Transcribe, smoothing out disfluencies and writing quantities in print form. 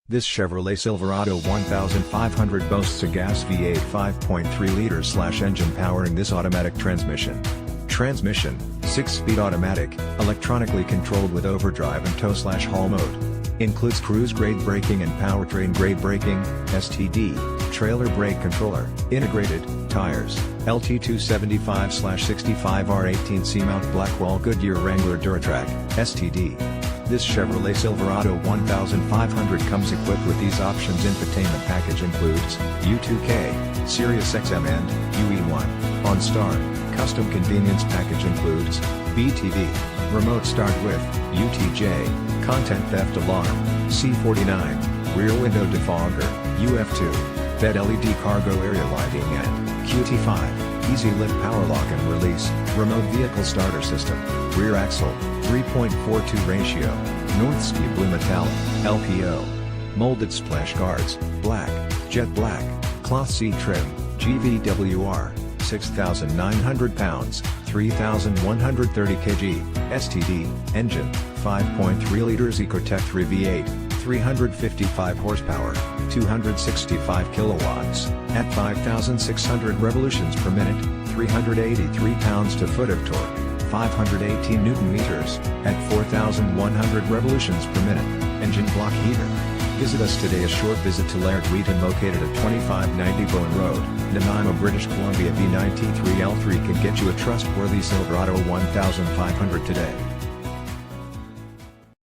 This Chevrolet Silverado 1500 boasts a gas V8 5.3 L engine powering this automatic transmission. Transmission, 6-speed automatic, electronically controlled with overdrive and tow/haul mode. Includes cruise-grade braking and powertrain-grade braking, STD, trailer brake controller, integrated, tires, LT275/65R18C mount Blackwall Goodyear Wrangler DURATRAC, STD. This Chevrolet Silverado 1500 comes equipped with these options. Infotainment package includes U2K, SiriusXM and UE1, OnStar. Custom convenience package includes BTV, remote start with UTJ, content theft alarm, C49, rear window defogger, UF2, bed LED cargo area lighting and QT5, easy lift power lock and release, remote vehicle starter system, rear axle, 3.42 ratio, NORTHSKY Blue Metallic, LPO. Molded splash guards, black, jet black, cloth seat trim, GVWR, 6,900 pounds, 3,130 kg, STD, engine, 5.3 liters ECOTEC3 V8, 355 horsepower, 265 kilowatts, at 5,600 revolutions per minute, 383 pounds to foot of torque, 518 Newton meters, at 4,100 revolutions per minute, engine block heater. Visit us today. A short visit to Laird Wheaton located at 2590 Bowen Road, Nanaimo, British Columbia V93L3 can get you a trustworthy Silverado 1500 today.